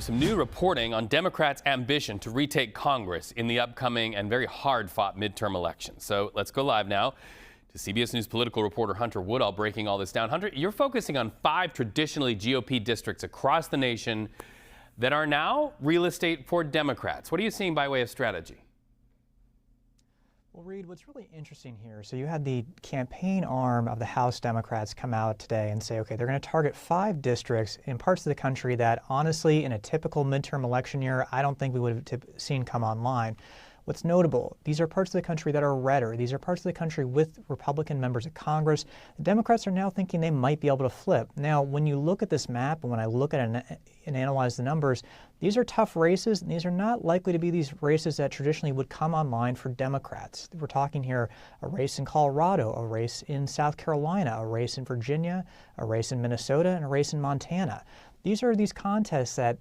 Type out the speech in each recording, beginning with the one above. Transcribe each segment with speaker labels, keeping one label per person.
Speaker 1: some new reporting on Democrats' ambition to retake Congress in the upcoming and very hard-fought midterm elections. So let's go live now to CBS News political reporter Hunter Woodall breaking all this down. Hunter, you're focusing on 5 traditionally GOP districts across the nation that are now real estate for Democrats. What are you seeing by way of strategy?
Speaker 2: Well, Reed, what's really interesting here, so you had the campaign arm of the House Democrats come out today and say, okay, they're going to target 5 districts in parts of the country that, honestly, in a typical midterm election year, I don't think we would have seen come online. What's notable, these are parts of the country that are redder. These are parts of the country with Republican members of Congress. The Democrats are now thinking they might be able to flip. Now, when you look at this map and when I look at it and analyze the numbers, these are tough races, and these are not likely to be these races that traditionally would come online for Democrats. We're talking here a race in Colorado, a race in South Carolina, a race in Virginia, a race in Minnesota, and a race in Montana. These are these contests that,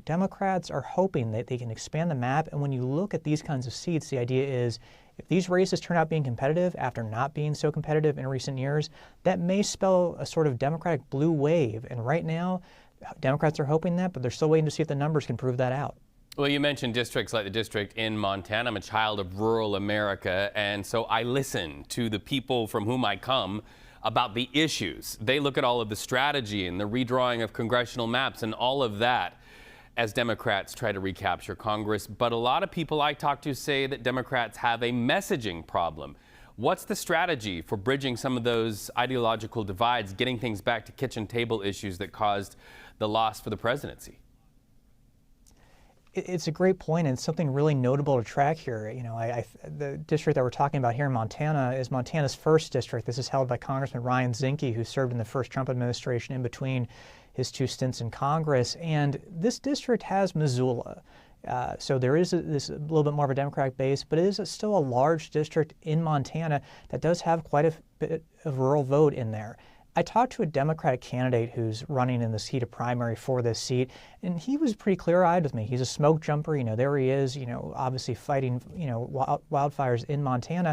Speaker 2: Democrats are hoping that they can expand the map. And when you look at these kinds of seats, the idea is if these races turn out being competitive after not being so competitive in recent years, that may spell a sort of Democratic blue wave. And right now, Democrats are hoping that, but they're still waiting to see if the numbers can prove that out.
Speaker 1: Well, you mentioned districts like the district in Montana. I'm a child of rural America, and so I listen to the people from whom I come about the issues. They look at all of the strategy and the redrawing of congressional maps and all of that as Democrats try to recapture Congress. But a lot of people I talk to say that Democrats have a messaging problem. What's the strategy for bridging some of those ideological divides, getting things back to kitchen table issues that caused the loss for the presidency?
Speaker 2: It's a great point, and it's something really notable to track here. The district that we're talking about here in Montana is Montana's 1st district. This is held by Congressman Ryan Zinke, who served in the first Trump administration in between his 2 stints in Congress. And this district has Missoula. So there is a little bit more of a Democratic base, but it is still a large district in Montana that does have quite a bit of rural vote in there. I talked to a Democratic candidate who's running in this heated primary for this seat, and he was pretty clear-eyed with me. He's a smoke jumper. There he is, obviously fighting, wildfires in Montana.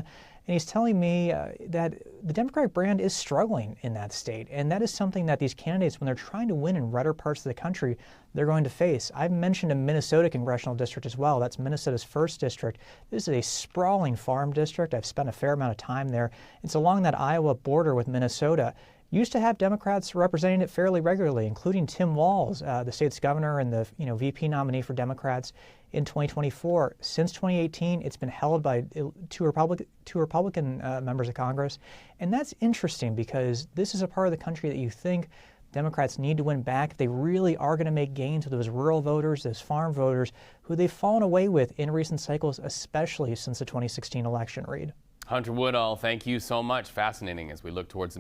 Speaker 2: And he's telling me that the Democratic brand is struggling in that state. And that is something that these candidates, when they're trying to win in redder parts of the country, they're going to face. I've mentioned a Minnesota congressional district as well. That's Minnesota's 1st district. This is a sprawling farm district. I've spent a fair amount of time there. It's along that Iowa border with Minnesota. Used to have Democrats representing it fairly regularly, including Tim Walz, the state's governor and the VP nominee for Democrats in 2024. Since 2018, it's been held by two Republican members of Congress. And that's interesting because this is a part of the country that you think Democrats need to win back if they really are going to make gains with those rural voters, those farm voters, who they've fallen away with in recent cycles, especially since the 2016 election, Reed.
Speaker 1: Hunter Woodall, thank you so much. Fascinating as we look towards the